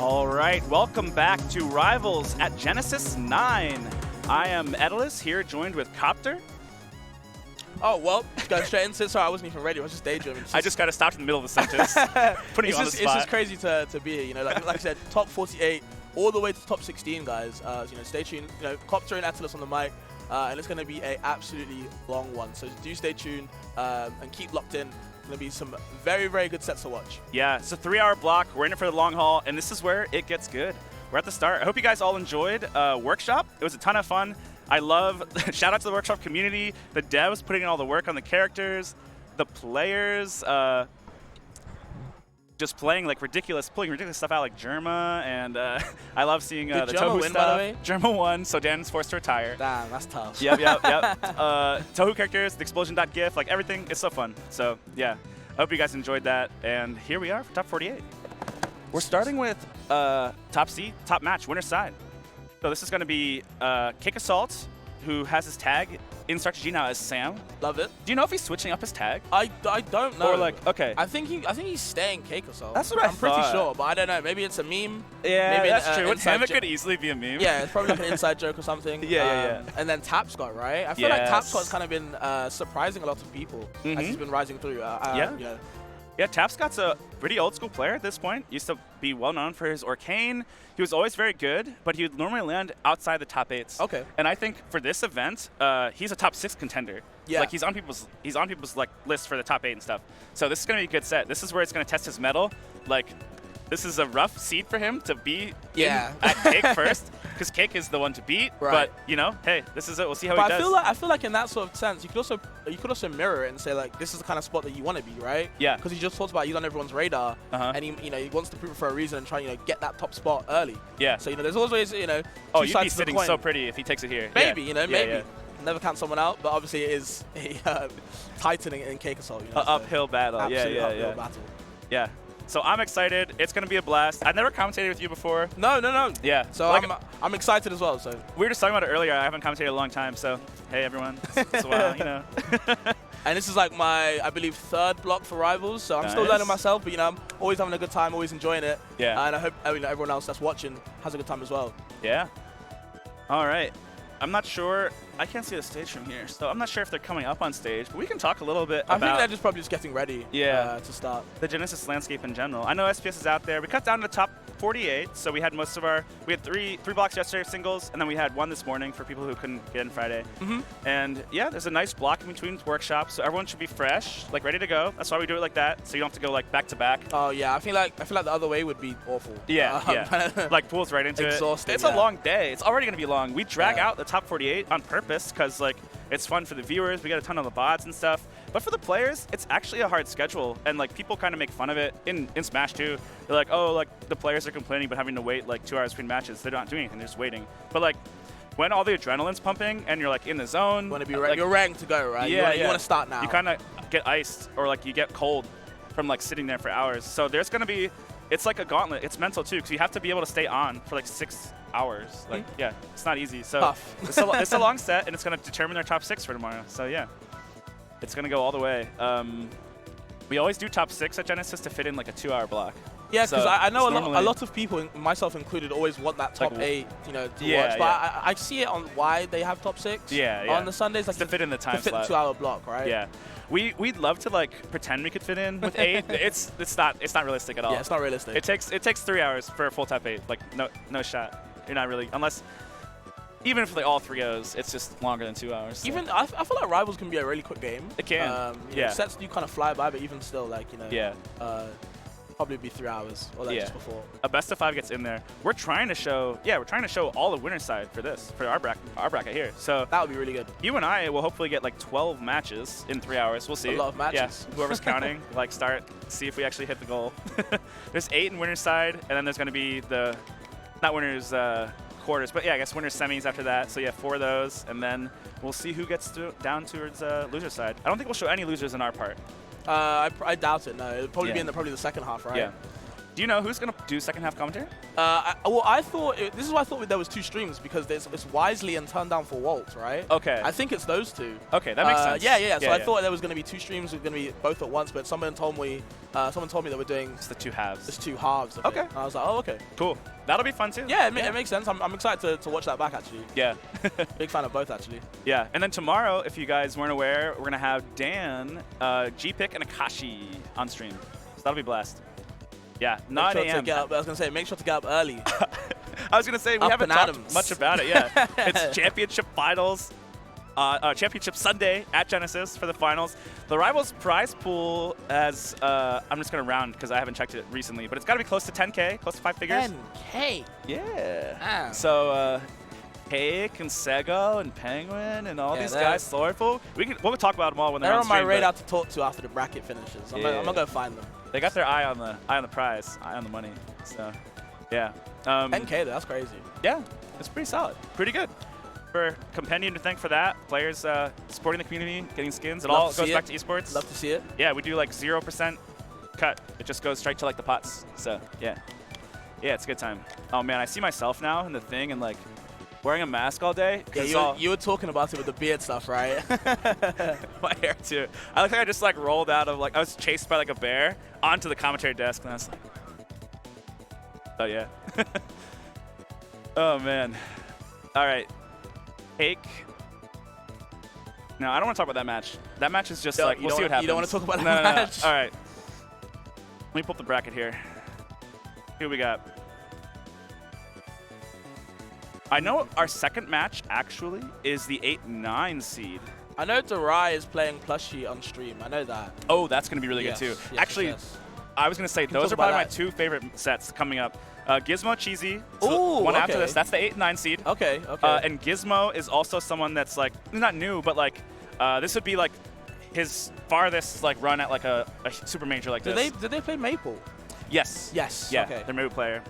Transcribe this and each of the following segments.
All right, welcome back to Rivals at Genesis 9. I am Edalus here, joined with Copter. Oh, well, go straight into it. Sorry, I wasn't even ready. I was just daydreaming. I just got to stop in the middle of the sentence, putting you on the spot. It's just crazy to be here, you know. Like I said, top 48 all the way to top 16, guys. You know, stay tuned. You know, Copter and Atlas on the mic, and it's going to be an absolutely long one. So do stay tuned and keep locked in. Going to be some very, very good sets to watch. Yeah, it's a 3-hour block. We're in it for the long haul, and this is where it gets good. We're at the start. I hope you guys all enjoyed Workshop. It was a ton of fun. I love, shout out to the Workshop community, the devs putting in all the work on the characters, the players just playing like pulling ridiculous stuff out like Germa, and I love seeing the Tohu win, stuff. By the way? Germa won, so Dan's forced to retire. Damn, that's tough. Yep. Tohu characters, the explosion.gif, like everything, it's so fun. So yeah, I hope you guys enjoyed that, and here we are for top 48. We're starting with top seed, top match, winner's side. So this is going to be CakeAssault, who has his tag in strategy now as Sam. Love it. Do you know if he's switching up his tag? I don't know. Or like, okay. I think he's staying CakeAssault. That's what I'm pretty thought. sure, but I don't know. Maybe it's a meme. Yeah, maybe that's true. With him, it could easily be a meme. Yeah, it's probably like an inside joke or something. Yeah. And then Tapscott, right? I feel like Tapscott's kind of been surprising a lot of people as he's been rising through. Yeah. You know. Yeah, Tapscott's a pretty old school player at this point. Used to be well known for his Arcane. He was always very good, but he would normally land outside the top 8s. Okay. And I think for this event, he's a top 6 contender. Yeah. Like he's on people's like lists for the top 8 and stuff. So this is gonna be a good set. This is where it's gonna test his mettle. Like this is a rough seed for him to be at Cake first, because Cake is the one to beat. Right. But you know, hey, this is it. We'll see how he does. I feel like in that sort of sense, you could also mirror it and say like, this is the kind of spot that you want to be, right? Yeah. Because he just talked about he's on everyone's radar, and he wants to prove it for a reason and try get that top spot early. Yeah. So there's always oh, you'd be sitting so pretty if he takes it here. Maybe yeah. maybe. Yeah. Never count someone out, but obviously it is a tightening in CakeAssault. Uphill battle. Absolute uphill battle. Yeah. So I'm excited. It's going to be a blast. I've never commentated with you before. No. Yeah. So like, I'm excited as well. So we were just talking about it earlier. I haven't commentated in a long time. So hey, everyone. It's a while, you know. And this is like my, I believe, 3rd block for Rivals. So I'm still learning myself, but I'm always having a good time, always enjoying it. Yeah. And I hope everyone else that's watching has a good time as well. Yeah. All right. I'm not sure. I can't see the stage from here, so I'm not sure if they're coming up on stage, but we can talk a little bit about... I think they're just probably just getting ready to start. The Genesis landscape in general. I know SPS is out there. We cut down to the top 48, so we had most of our... We had three blocks yesterday of singles, and then we had one this morning for people who couldn't get in Friday. And yeah, there's a nice block in between workshops, so everyone should be fresh, like ready to go. That's why we do it like that, so you don't have to go like back to back. Oh yeah, I feel like the other way would be awful. Yeah. Like pulls right into Exhausting, it. It's a long day. It's already going to be long. We drag out the top 48 on purpose because like it's fun for the viewers. We get a ton of the bots and stuff. But for the players, it's actually a hard schedule. And like people kind of make fun of it in Smash 2. They're like, oh, like the players are complaining about having to wait like 2 hours between matches. They're not doing anything. They're just waiting. But like when all the adrenaline's pumping and you're like in the zone. You want to be ready. You're ranked to go, right? Yeah, you want to start now. You kind of get iced or like you get cold from like sitting there for hours. So there's going to be, it's like a gauntlet. It's mental too, because you have to be able to stay on for like 6 hours. Like, yeah, it's not easy. So tough. It's a long set, and it's going to determine their top 6 for tomorrow. So yeah, it's going to go all the way. We always do top 6 at Genesis to fit in like a 2-hour block. Yeah, because I know a lot of people, myself included, always want that top 8, to watch. But I see it on why they have top 6 on the Sundays, like to fit in the time slot. To fit the 2-hour block, right? Yeah. We'd love to like pretend we could fit in with 8. it's not realistic at all. Yeah, it's not realistic. It takes 3 hours for a full top 8. Like no shot. You're not really, unless even for the all 3-0s, it's just longer than 2 hours. So. Even I feel like Rivals can be a really quick game. It can. Sets do kind of fly by, but even still, like probably be 3 hours or like just before. A best of 5 gets in there. We're trying to show all the winner's side for our bracket here. So that would be really good. You and I will hopefully get like 12 matches in 3 hours. We'll see. A lot of matches. Yeah. Whoever's counting, like see if we actually hit the goal. There's 8 in winner's side, and then there's going to be the not winners quarters, but yeah, I guess winners semis after that. So yeah, 4 of those, and then we'll see who gets down towards loser's side. I don't think we'll show any losers in our part. I doubt it. No, it'll probably be in probably the second half, right? Yeah. Do you know who's going to do second half commentary? Well, I thought this is why I thought there was 2 streams, because it's Wisely and Turn Down for Walt, right? Okay. I think it's those 2. Okay, that makes sense. Yeah. So I thought there was going to be 2 streams, were going to be both at once, but someone told me that we're doing It's the 2 halves. It's 2 halves. Of Okay. it. And I was like, oh, okay. Cool. That'll be fun too. Yeah, it makes sense. I'm excited to watch that back, actually. Yeah. Big fan of both, actually. Yeah. And then tomorrow, if you guys weren't aware, we're going to have Dan, G-Pick, and Akashi on stream. So that'll be blast. Yeah, 9 a.m. I was going to say, make sure to get up early. I was going to say, we Up haven't and talked Adams. much about it. Yeah. It's championship finals. Championship Sunday at Genesis for the finals. The Rivals prize pool has, I'm just going to round because I haven't checked it recently, but it's got to be close to 10K, close to 5 figures. 10K. Yeah. Ah. So, Cake and Sego and Penguin and all these guys, Slowful, we'll talk about them all when they're They're on my stream, radar to talk to after the bracket finishes. I'm going to go find them. They got their eye on the prize, eye on the money. So, yeah. 10K though, that's crazy. Yeah, it's pretty solid, pretty good. For Compendium to thank for that, players supporting the community, getting skins, it all goes back to esports. Love to see it. Yeah, we do like 0% cut. It just goes straight to like the pots. So yeah, it's a good time. Oh man, I see myself now in the thing and like wearing a mask all day. Yeah, you were talking about it with the beard stuff, right? My hair too. I look like I just like rolled out of like I was chased by like a bear onto the commentary desk, and I was like, oh yeah. Oh man. All right. Cake. No, I don't want to talk about that match. That match is just like, we'll see what happens. You don't want to talk about No, that match? No. All right. Let me pull up the bracket here. Here we got. I know our second match actually is the 8-9 seed. I know Durai is playing plushie on stream. I know that. Oh, that's going to be really good too. Yes, actually, yes. I was going to say, those are probably my 2 favorite sets coming up. Gizmo Cheesy, Ooh, one after okay. this. That's the 8-9 seed. Okay. And Gizmo is also someone that's like, not new, but like, this would be like his farthest like run at like a super major like this. Did they play Maple? Yes. Yes. Yeah, Okay. they're Maple player.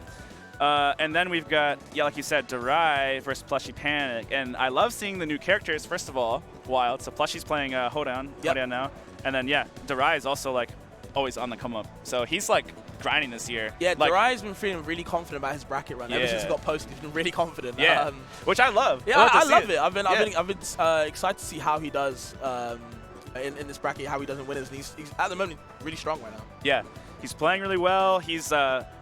And then we've got, like you said, Durai versus Plushie Panic. And I love seeing the new characters, first of all, Wild. So Plushie's playing Hoedown now. And then, yeah, Durai is also, like, always on the come-up. So he's, like, grinding this year. Yeah, like, Durai's been feeling really confident about his bracket run. Ever since he got posted, he's been really confident. Yeah, which I love. Yeah, I love it. I've been excited to see how he does in this bracket, how he does in winners. And he's at the moment really strong right now. Yeah. He's playing really well. He's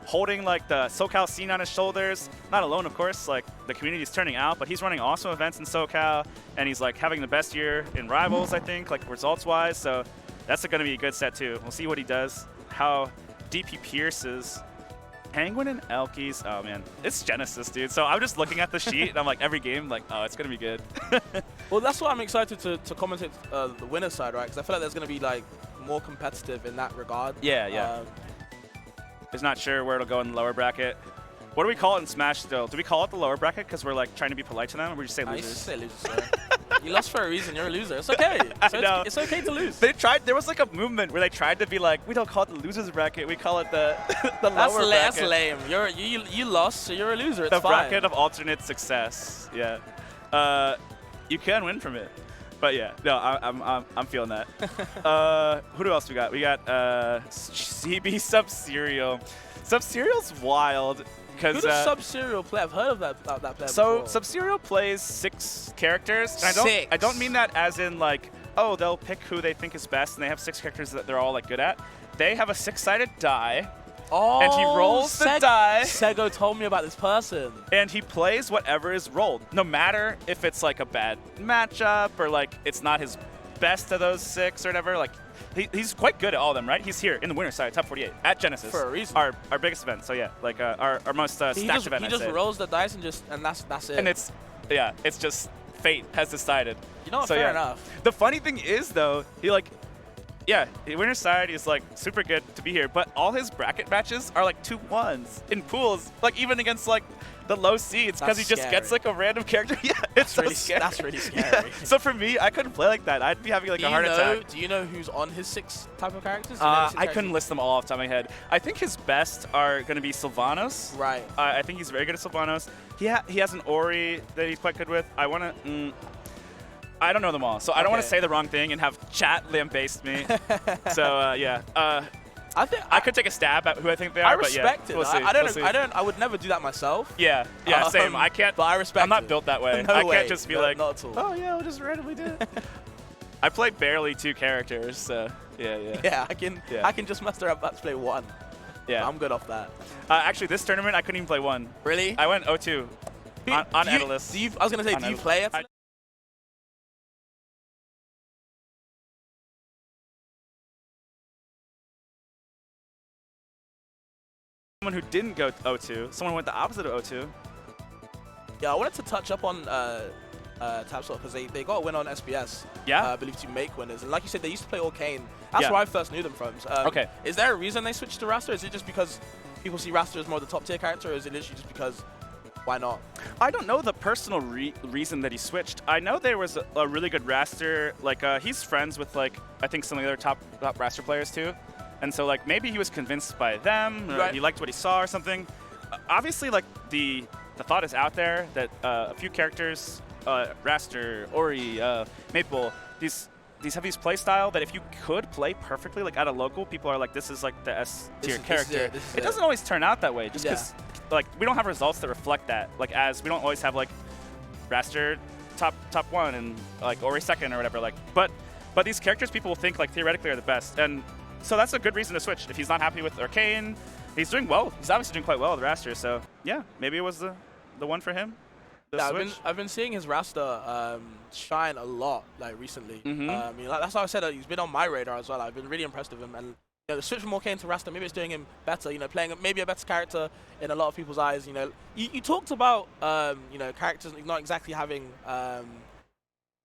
holding like the SoCal scene on his shoulders. Not alone, of course. Like the community's turning out, but he's running awesome events in SoCal, and he's like having the best year in Rivals, I think, like results-wise. So that's going to be a good set too. We'll see what he does, how deep he pierces. Penguin and Elkies. Oh man, it's Genesis, dude. So I'm just looking at the sheet, and I'm like every game, like, oh, it's going to be good. Well, that's why I'm excited to commentate the winner's side, right? Because I feel like there's going to be like more competitive in that regard. Yeah. Just not sure where it'll go in the lower bracket. What do we call it in Smash still? Do we call it the lower bracket because we're like trying to be polite to them, or we just say losers? I used to say losers, sir. You lost for a reason. You're a loser. It's okay. It's okay to lose. They tried. There was like a movement where they tried to be like, we don't call it the losers bracket. We call it the lower bracket. That's lame. You lost, so you're a loser. It's the fine. bracket of alternate success. Yeah. You can win from it. But yeah, no, I'm feeling that. Who else we got? We got CB Sub-Serial. Sub-Serial's wild. Who does Sub-Serial play? I've heard of that player So before. Sub-Serial plays 6 characters. And Six. I don't mean that as in like, oh, they'll pick who they think is best, and they have 6 characters that they're all like good at. They have a 6-sided die. Oh, and he rolls the die. Sego told me about this person. And he plays whatever is rolled, no matter if it's like a bad matchup or like it's not his best of those 6 or whatever. Like he's quite good at all of them, right? He's here in the winner's side, top 48 at Genesis for a reason. Our biggest event. So yeah, like our most stacked event. He just rolls the dice and that's it. And it's just fate has decided. You know what? So, fair enough. The funny thing is though, the winner's side is like super good to be here, but all his bracket matches are like 2-1s in pools, like even against like the low seeds, because he just gets like a random character. Yeah, it's so scary. That's really scary. Yeah. So for me, I couldn't play like that. I'd be having like a heart attack. Do you know who's on his 6 type of characters? I couldn't list them all off the top of my head. I think his best are going to be Sylvanos. Right. I think he's very good at Sylvanos. He has an Ori that he's quite good with. I don't know them all, so I don't want to say the wrong thing and have chat lambaste me. So, yeah. I could take a stab at who I think they are. I respect but yeah, it. We'll see. I would never do that myself. Yeah, same. I can't. But I respect. I'm not built that way. No I way. can't just be like, not at all. oh yeah, I'll just randomly do it. I play barely 2 characters, so yeah. Yeah, I can just muster up to play 1. Yeah, I'm good off that. Actually, this tournament I couldn't even play 1. Really? I went 0-2 on Aether. I was gonna say, do you play it? Someone who didn't go 0-2, someone who went the opposite of 0-2. Yeah, I wanted to touch up on Tapscott because they got a win on SBS. Yeah. I believe to make winners. And like you said, they used to play Arcane. That's Yeah. where I first knew them from. Okay. Is there a reason they switched to Rasta? Is it just because people see Rasta as more of the top tier character, or is it literally just because why not? I don't know the personal reason that he switched. I know there was a really good Raster. Like, he's friends with, like, I think some of the other top Raster players too. And so, like, maybe he was convinced by them, or Right. he liked what he saw or something. Obviously, like, the thought is out there that a few characters, Raster, Ori, Maple, these have these play style that if you could play perfectly, like, at a local, people are like, this is, like, the S-tier character. It doesn't always turn out that way, just because, like, we don't have results that reflect that. Like, as we don't always have, like, Raster top 1 and, like, Ori 2nd or whatever. Like, but these characters people will think, like, theoretically are the best. And so that's a good reason to switch. If he's not happy with Arcane, he's doing well. He's obviously doing quite well with Raster. So yeah, maybe it was the one for him. Yeah, I've been seeing his Rasta shine a lot like recently. I mean, like, that's why I said he's been on my radar as well. I've been really impressed with him, and the switch from Arcane to Rasta, maybe it's doing him better. Playing maybe a better character in a lot of people's eyes. You talked about characters not exactly having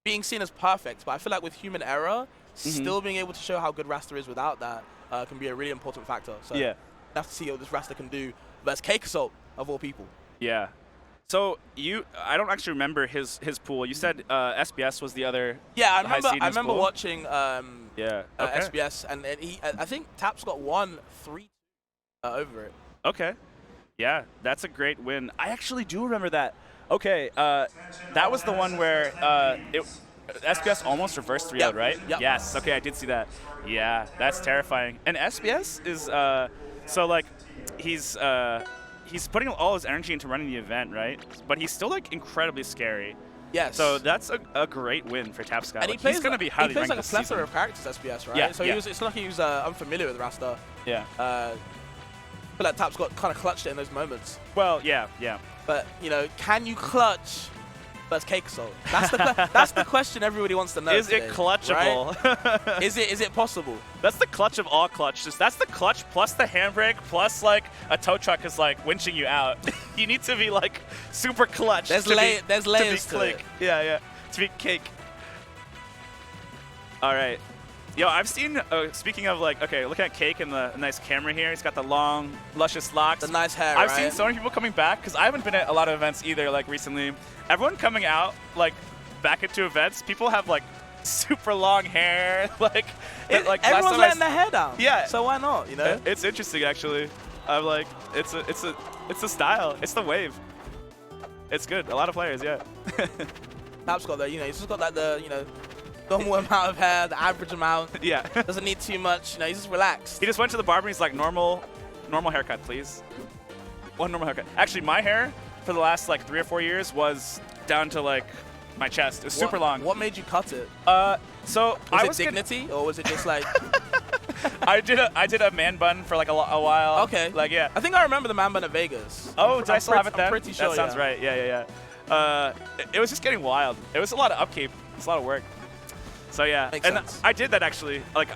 being seen as perfect, but I feel like with human error, still being able to show how good Rasta is without that can be a really important factor. So yeah, you have to see what this Rasta can do versus CakeAssault of all people. Yeah. So I don't actually remember his pool. You said SBS was the other. Yeah, I remember watching SBS, and I think Tapscott won 3 over it. Okay. Yeah, that's a great win. I actually do remember that. Okay, that was the one where SBS almost reversed 3-0, right? Yep. Yes. Okay, I did see that. Yeah, that's terrifying. And SBS is so like he's putting all his energy into running the event, right? But he's still like incredibly scary. Yes. So that's a great win for Tapscott. And like, he's going to be highly ranked this season. He plays like a plethora of characters, SBS, right? Yeah. So it's not like he was unfamiliar with Rasta. Yeah. I feel like Tapscott kind of clutched it in those moments. Well, yeah. But can you clutch versus CakeAssault? That's the question everybody wants to know. Is today, it clutchable? Right? Is it possible? That's the clutch of all clutches. That's the clutch plus the handbrake plus like a tow truck is like winching you out. You need to be like super clutch. There's layers to it. Yeah. To be cake. All right. Yo, I've seen, speaking of like, okay, looking at Cake and the nice camera here. He's got the long, luscious locks. The nice hair, I've seen so many people coming back, because I haven't been at a lot of events either, like recently. Everyone coming out, like, back into events, people have like super long hair, like everyone's letting their hair down. Yeah. So why not, It's interesting, actually. I'm like, it's a style. It's the wave. It's good. A lot of players, yeah. Tapscott though, he's just got like the, normal amount of hair, the average amount. Yeah. Doesn't need too much. He's just relaxed. He just went to the barber and he's like, normal haircut, please. One normal haircut. Actually, my hair for the last like 3 or 4 years was down to like my chest. It was super long. What made you cut it? So was it dignity or was it just like? I did a man bun for like a while. Okay. Like yeah. I think I remember the man bun at Vegas. Oh, did I still have it then? I'm pretty sure. That sounds right. Yeah. It was just getting wild. It was a lot of upkeep. It's a lot of work. So yeah, Makes and sense. I did that actually. Like,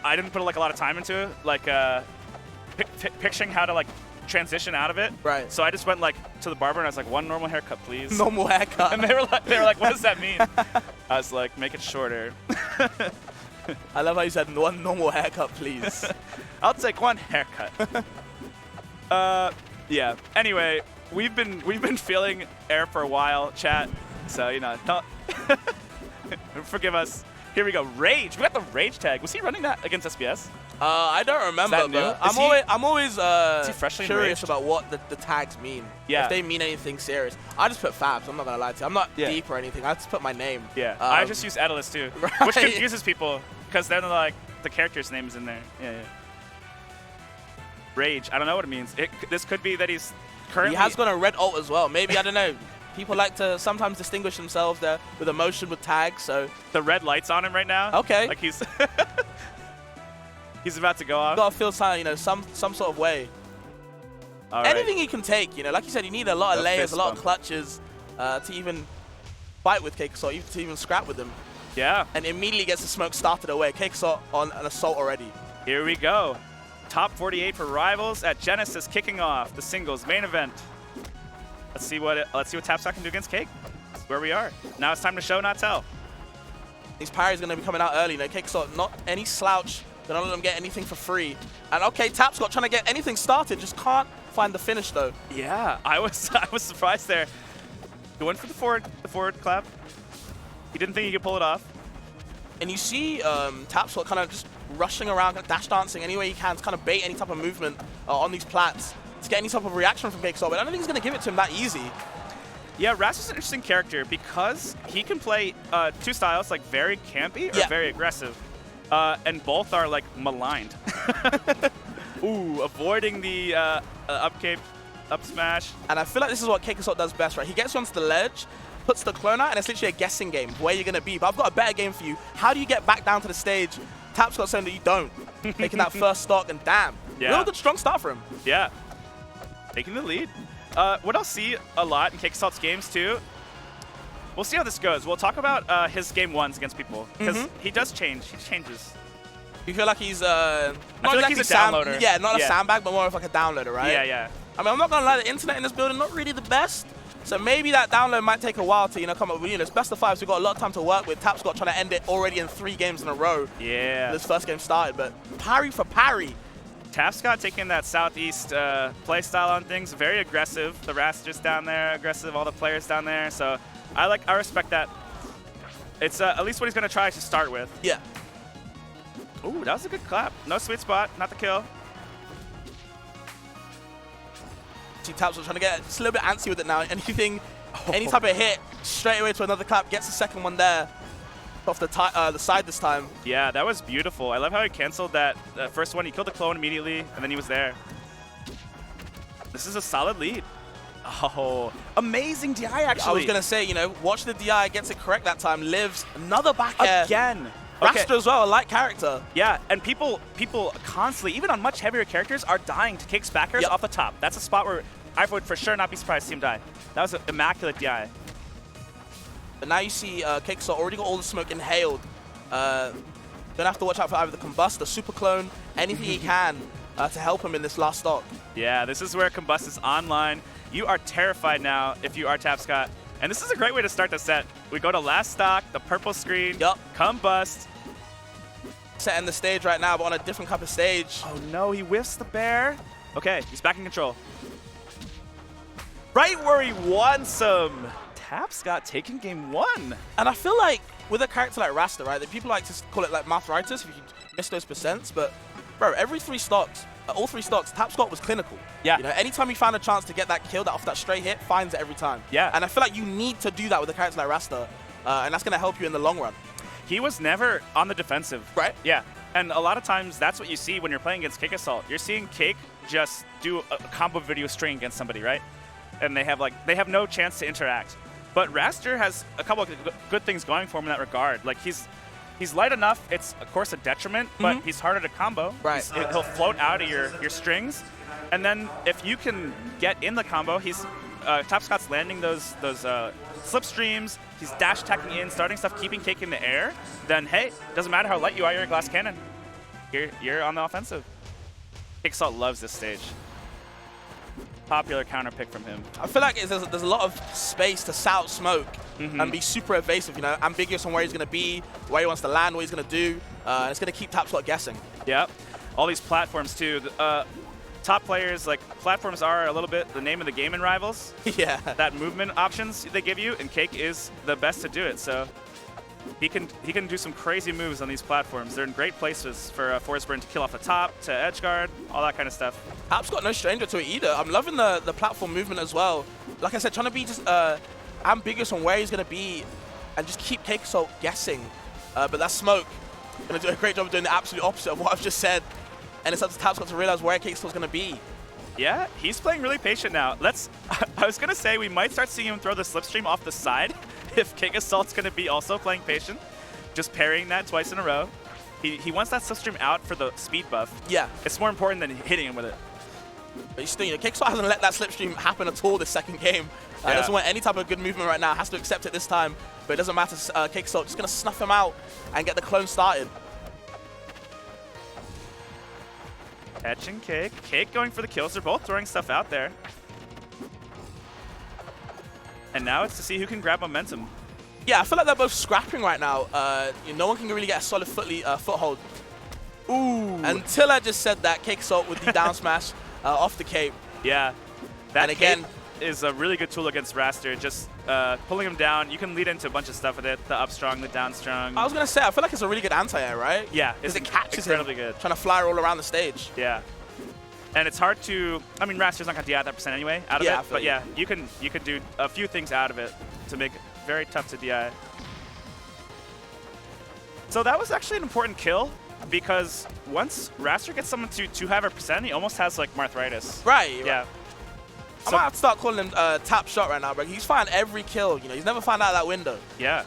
I didn't put like a lot of time into it. Like, picturing how to like transition out of it. Right. So I just went like to the barber and I was like, one normal haircut, please. Normal haircut. And they were like, what does that mean? I was like, make it shorter. I love how you said one normal haircut, please. I'll take one haircut. Yeah. Anyway, we've been feeling air for a while, chat. So don't. Forgive us. Here we go. Rage. We got the Rage tag. Was he running that against SBS? I don't remember, but I'm always curious about what the tags mean. Yeah. If they mean anything serious. I just put Fabs. I'm not going to lie to you. I'm not deep or anything. I just put my name. Yeah. I just use Aether too, right. which confuses people because then like the character's name is in there. Yeah. Rage. I don't know what it means. This could be that he's currently... He has got a red ult as well. Maybe, I don't know. People like to sometimes distinguish themselves there with emotion, with tags, so... The red light's on him right now. Okay. Like he's... he's about to go off. Got to feel some, you know, some sort of way. All right. Anything you can take, you know, like you said, you need a lot of layers, a lot of clutches to even fight with CakeAssault, to even scrap with them. Yeah. And immediately gets the smoke started away. CakeAssault on an assault already. Here we go. Top 48 for Rivals at Genesis, kicking off the singles main event. Let's see what Tapscott can do against Cake. That's where we are. Now it's time to show, not tell. These parries are going to be coming out early. You know, CakeAssault, not any slouch. Gonna let them get anything for free. And okay, Tapscott trying to get anything started, just can't find the finish though. Yeah, I was surprised there. Going for the forward clap. He didn't think he could pull it off. And you see Tapscott kind of just rushing around, kind of dash dancing any way he can to kind of bait any type of movement on these plats to get any type of reaction from CakeAssault. But I don't think he's gonna give it to him that easy. Yeah, Rast is an interesting character because he can play two styles, like very campy or very aggressive. And both are like maligned. Ooh, avoiding the up smash. And I feel like this is what CakeAssault does best, right? He gets you onto the ledge, puts the clone out, and it's literally a guessing game where you're gonna be. But I've got a better game for you. How do you get back down to the stage? Tapscott saying that you don't. Taking that first stock, and damn. Yeah. Real good strong start for him. Yeah. Taking the lead. What I'll see a lot in CakeAssault's games too, we'll see how this goes. We'll talk about his game ones against people, because he does change. He changes. You feel like he's not I feel exactly like he's a downloader. Yeah, not a sandbag, but more of like a downloader, right? Yeah, yeah. I mean, I'm not gonna lie, the internet in this building not really the best. So maybe that download might take a while to, you know, come up with, you know, it's best of fives. We've got a lot of time to work with. Tapscott trying to end it already in 3 games in a row. Yeah. This first game started, but parry for parry. Tapscott taking that southeast play style on things, very aggressive. The Rasters down there, aggressive, all the players down there. So I respect that. It's at least what he's gonna try to start with. Yeah. Ooh, that was a good clap. No sweet spot, not the kill. See Tapscott trying to get just a little bit antsy with it now. Anything, any type of hit, straight away to another clap, gets the second one there. Off the side this time. Yeah, that was beautiful. I love how he canceled that first one. He killed the clone immediately, and then he was there. This is a solid lead. Oh, amazing DI, actually. I was going to say, you know, watch the DI, gets it correct that time, lives another back air. Again. Raster as well, a light character. Yeah, and people constantly, even on much heavier characters, are dying to Cake's backers off the top. That's a spot where I would for sure not be surprised to see him die. That was an immaculate DI. But now you see CakeAssault already got all the smoke inhaled. Gonna have to watch out for either the Combust, the Super Clone, anything he can to help him in this last stock. Yeah, this is where Combust is online. You are terrified now if you are Tapscott. And this is a great way to start the set. We go to last stock, the purple screen, Combust. Setting the stage right now, but on a different type of stage. Oh no, he whiffs the bear. Okay, he's back in control. Right where he wants him. Tapscott taking game 1. And I feel like with a character like Rasta, right, that people like to call it like mathritis if you miss those percents, but bro, every 3 stocks, all 3 stocks, Tapscott was clinical. Yeah. You know, anytime he found a chance to get that kill, that off that straight hit, finds it every time. Yeah. And I feel like you need to do that with a character like Rasta, and that's gonna help you in the long run. He was never on the defensive. Right. Yeah. And a lot of times that's what you see when you're playing against CakeAssault. You're seeing Cake just do a combo video string against somebody, right? And they have no chance to interact. But Raster has a couple of good things going for him in that regard. Like he's light enough. It's of course a detriment, but he's harder to combo. Right. He'll float out of your strings, and then if you can get in the combo, Tapscott's landing those slipstreams. He's dash attacking in, starting stuff, keeping Cake in the air. Then hey, doesn't matter how light you are, you're a glass cannon. You're on the offensive. CakeAssault loves this stage. Popular counter pick from him. I feel like there's a lot of space to sout smoke and be super evasive, you know, ambiguous on where he's going to be, where he wants to land, what he's going to do. And it's going to keep Tapscott guessing. Yep. All these platforms, too. Top players, like, platforms are a little bit the name of the game in Rivals. Yeah. That movement options they give you, and Cake is the best to do it. So he can do some crazy moves on these platforms. They're in great places for Forsberg to kill off the top, to edge guard, all that kind of stuff. Tapscott no stranger to it either. I'm loving the platform movement as well. Like I said, trying to be just ambiguous on where he's going to be and just keep CakeAssault guessing. But that smoke going to do a great job of doing the absolute opposite of what I've just said. and it's up to Tapscott to realize where CakeAssault's going to be. Yeah, he's playing really patient now. I was going to say we might start seeing him throw the slipstream off the side if CakeAssault's going to be also playing patient, just parrying that twice in a row. He wants that slipstream out for the speed buff. Yeah. It's more important than hitting him with it. But you still, CakeAssault hasn't let that slipstream happen at all this second game. Doesn't want any type of good movement right now. Has to accept it this time. But it doesn't matter. CakeAssault just going to snuff him out and get the clone started. Catching Cake. Cake going for the kills. They're both throwing stuff out there. And now it's to see who can grab momentum. Yeah, I feel like they're both scrapping right now. No one can really get a solid foothold. Ooh. Until I just said that, CakeAssault with the down smash off the cape. Yeah. That and again is a really good tool against Raster. Just pulling him down. You can lead into a bunch of stuff with it. The up strong, the down strong. I was going to say, I feel like it's a really good anti-air, right? Yeah. Because it catches incredibly him good. Trying to fly all around the stage. Yeah. And it's hard to, I mean, Raster's not going to DI that percent anyway out of it. But yeah, you can do a few things out of it to make it very tough to DI. So that was actually an important kill because once Raster gets someone to have a percent, he almost has like Marthritis. Right. Yeah. I might have to start calling him Tapscott right now, bro. He's found every kill. You know, he's never found out that window. Yeah.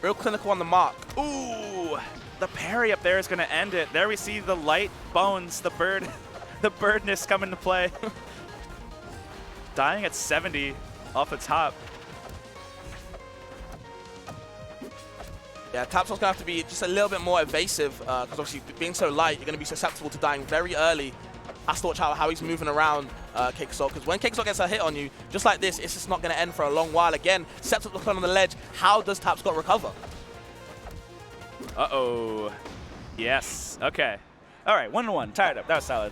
Real clinical on the mark. Ooh, the parry up there is going to end it. There we see the light bones, the bird, the birdness come into play. Dying at 70 off the top. Yeah, Tapscott's going to have to be just a little bit more evasive because obviously being so light, you're going to be susceptible to dying very early. Has to watch out how he's moving around CakeAssault, because when CakeAssault gets a hit on you, just like this, it's just not going to end for a long while. Again, sets up the clone on the ledge. How does Tapscott recover? Uh-oh. Yes. Okay. All right, 1-1. Tired up. That was solid.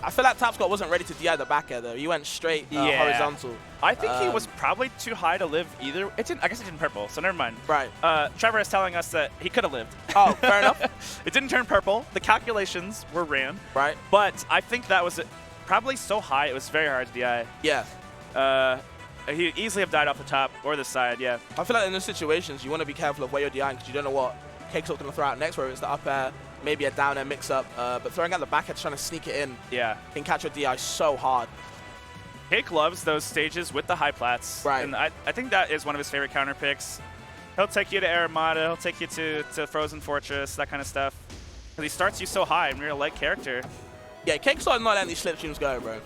I feel like Tapscott wasn't ready to DI the back air, though. He went straight horizontal. I think he was probably too high to live either. It didn't. I guess it didn't purple, so never mind. Right. Trevor is telling us that he could have lived. Oh, fair enough. It didn't turn purple. The calculations were ran. Right. But I think that was probably so high it was very hard to DI. Yeah. He easily have died off the top or the side, yeah. I feel like in those situations, you want to be careful of where you're DIing because you don't know what CakeAssault's going to throw out next, whether it's the up air, maybe a down air mix-up, but throwing out the back air, trying to sneak it in, can catch your DI so hard. Cake loves those stages with the high plats. Right. And I think that is one of his favorite counter picks. He'll take you to Aramata, he'll take you to Frozen Fortress, that kind of stuff. Because he starts you so high and you're a light character. Yeah, CakeAssault is not letting these slipstreams go, bro.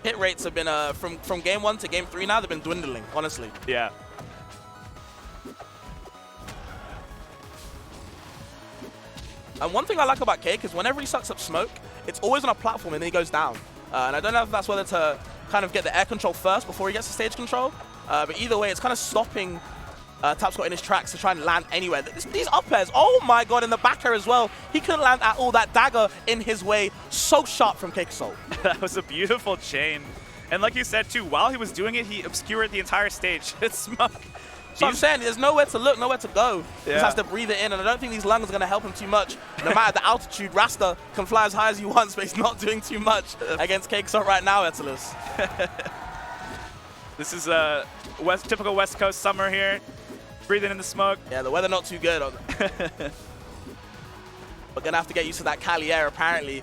Hit rates have been, from game 1 to game 3 now, they've been dwindling, honestly. Yeah. And one thing I like about Cake is whenever he sucks up smoke, it's always on a platform and then he goes down. And I don't know if that's whether to kind of get the air control first before he gets the stage control. But either way, it's kind of stopping Tapscott in his tracks to try and land anywhere. These up airs, oh my god, in the back air as well. He couldn't land at all. That dagger in his way, so sharp from CakeAssault. That was a beautiful chain. And like you said too, while he was doing it, he obscured the entire stage. It's smoke. So I'm saying there's nowhere to look, nowhere to go. He just has to breathe it in, and I don't think these lungs are going to help him too much. No matter the altitude, Raster can fly as high as he wants, but he's not doing too much against CakeAssault right now, Etalus. This is a typical West Coast summer here. Breathing in the smoke. Yeah, the weather not too good. We're going to have to get used to that Cali air, apparently.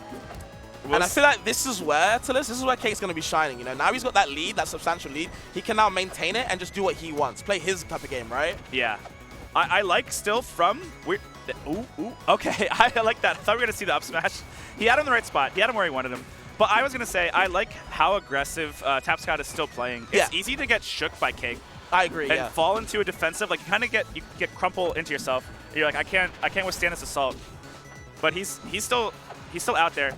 And I feel like this is where, Etalus, this is where Cake's going to be shining. You know, now he's got that lead, that substantial lead. He can now maintain it and just do what he wants. Play his type of game, right? Yeah. I like still from... Okay, I like that. I thought we were going to see the up smash. He had him in the right spot. He had him where he wanted him. But I was going to say, I like how aggressive Tapscott is still playing. It's easy to get shook by Cake. I agree, and fall into a defensive, like you kind of get crumple into yourself. You're like, I can't withstand this assault. But he's still out there.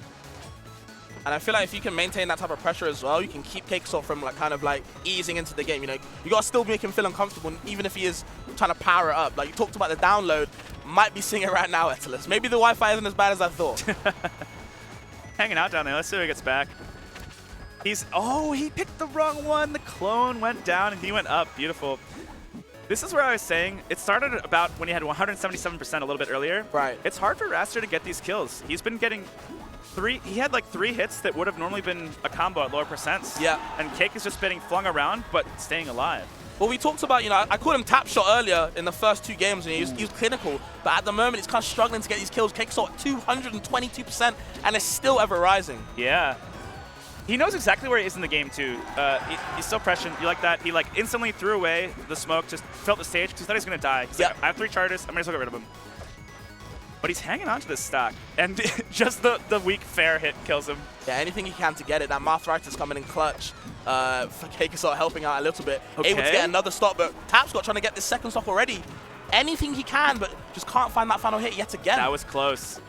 And I feel like if you can maintain that type of pressure as well, you can keep CakeAssault from like kind of like easing into the game. You know, you gotta still make him feel uncomfortable, even if he is trying to power it up. Like you talked about the download, might be seeing it right now, Etalus. Maybe the Wi-Fi isn't as bad as I thought. Hanging out down there. Let's see if he gets back. He picked the wrong one. The clone went down and he went up. Beautiful. This is where I was saying, it started about when he had 177% a little bit earlier. Right. It's hard for Raster to get these kills. He's been getting he had like 3 hits that would have normally been a combo at lower percents. Yeah. And Cake is just getting flung around, but staying alive. Well, we talked about, I called him Tapscott earlier in the first 2 games, and he was clinical. But at the moment, he's kind of struggling to get these kills. CakeAssault at 222%, and it's still ever rising. Yeah. He knows exactly where he is in the game, too. He's so prescient. You like that? He like instantly threw away the smoke, just filled the stage, because he thought he was going to die. He's like, I have 3 charges. I might as well get rid of him. But he's hanging on to this stock, and just the weak fair hit kills him. Yeah, anything he can to get it. That Marthritis coming in clutch for CakeAssault helping out a little bit. Okay. Able to get another stock, but Tapscott trying to get this second stock already. Anything he can, but just can't find that final hit yet again. That was close.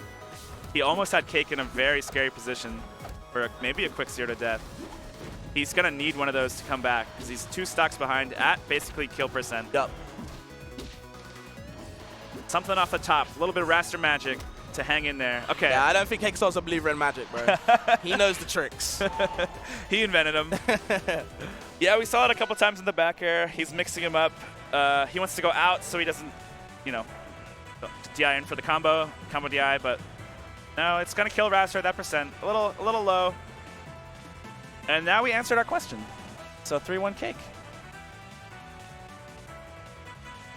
He almost had Cake in a very scary position for maybe a quick 0 to death. He's going to need one of those to come back, because he's 2 stocks behind at basically kill percent. Yep. Something off the top, a little bit of raster magic to hang in there. Okay. Yeah, I don't think CakeAssault's a believer in magic, bro. He knows the tricks. He invented them. Yeah, we saw it a couple times in the back air. He's mixing him up. He wants to go out so he doesn't, DI in for the combo DI, but no, it's going to kill raster at that percent. A little low. And now we answered our question. So 3-1 Cake.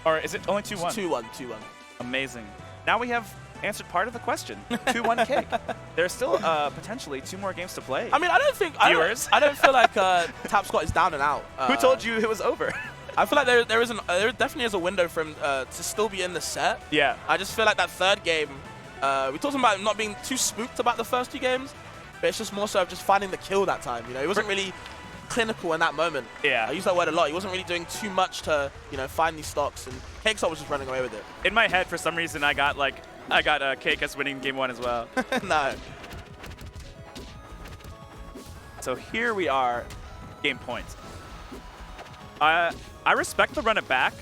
Or is it only 2-1? 2-1. Amazing. Now we have answered part of the question. 2-1 Cake. There's still potentially 2 more games to play. I mean, I don't think Viewers. I don't feel like Tapscott is down and out. Who told you it was over? I feel like there definitely is a window for him to still be in the set. Yeah. I just feel like that 3rd game, we talked about not being too spooked about the first 2 games, but it's just more so of just finding the kill that time. He wasn't really clinical in that moment. Yeah. I use that word a lot. He wasn't really doing too much to, find these stocks, and CakeAssault was just running away with it. In my head, for some reason, I got Cake as winning game 1 as well. No. So here we are, game point. I respect the run it back.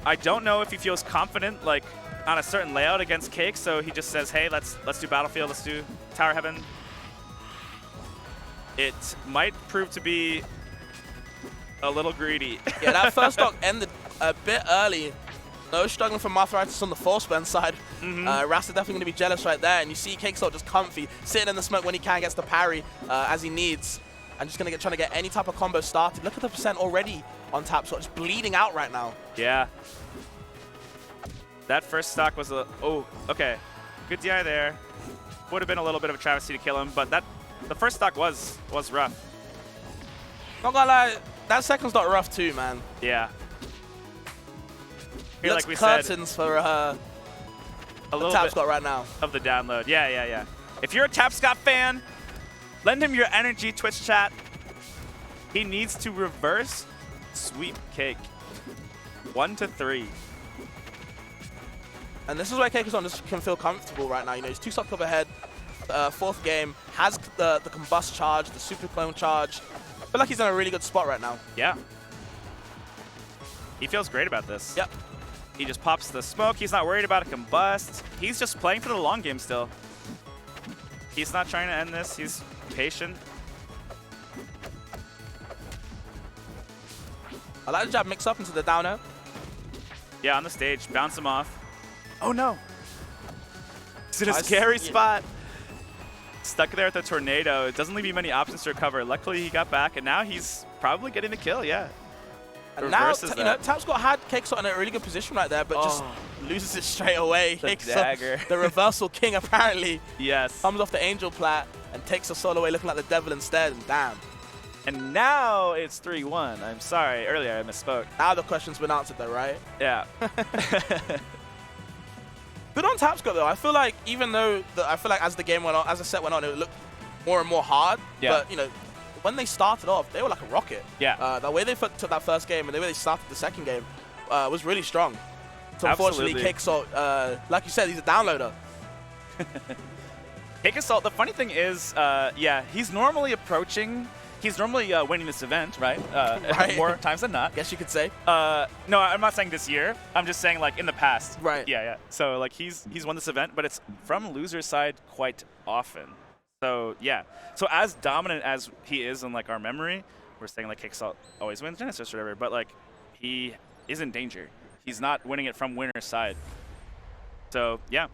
I don't know if he feels confident on a certain layout against Cake, so he just says, hey, let's do Battlefield, let's do Tower Heaven. It might prove to be a little greedy. Yeah, that first stock ended a bit early. No struggling from Marthritis on the force burn side. Rasta definitely going to be jealous right there, and you see CakeAssault just comfy, sitting in the smoke when he can, gets the parry as he needs. And just going to trying to get any type of combo started. Look at the percent already on Tapscott, just bleeding out right now. Yeah. That first stock was okay. Good DI there. Would have been a little bit of a travesty to kill him, but the first stock was rough. Not gonna lie, that second stock rough too, man. Yeah. Here, like we curtains said, for a little Tapscott right now. Of the download. Yeah. If you're a Tapscott fan, lend him your energy, Twitch chat. He needs to reverse sweep Cake. 1-3. And this is where CakeAssault just can feel comfortable right now. He's 2 stocks up ahead. 4th game, has the combust charge, the super clone charge. I feel like he's in a really good spot right now. Yeah. He feels great about this. Yep. He just pops the smoke. He's not worried about a combust. He's just playing for the long game still. He's not trying to end this. He's patient. I like the jab mix up into the down air. Yeah, on the stage. Bounce him off. Oh, no. It's in a scary spot. Stuck there at the tornado. It doesn't leave you many options to recover. Luckily, he got back, and now he's probably getting the kill, yeah. And now, Tapscott had CakeAssault in a really good position right there, but just loses it straight away. The dagger. The reversal king, apparently. Yes. Comes off the Angel Plat and takes a solo away looking like the devil instead, and damn. And now it's 3-1. I'm sorry. Earlier, I misspoke. Now the question's been answered, though, right? Yeah. Good on Tapscott, though. I feel like even though as the game went on, as the set went on, it looked more and more hard. Yeah. But when they started off, they were like a rocket. Yeah. The way they took that first game and the way they started the second game was really strong. So unfortunately, CakeAssault, like you said, he's a downloader. CakeAssault, the funny thing is, yeah, he's normally winning this event, right? Right. More times than not. Guess you could say. No, I'm not saying this year. I'm just saying in the past. Right. Yeah. So he's won this event, but it's from loser's side quite often. So yeah. So as dominant as he is in our memory, we're saying CakeAssault always wins Genesis or whatever, but he is in danger. He's not winning it from winner's side. So yeah.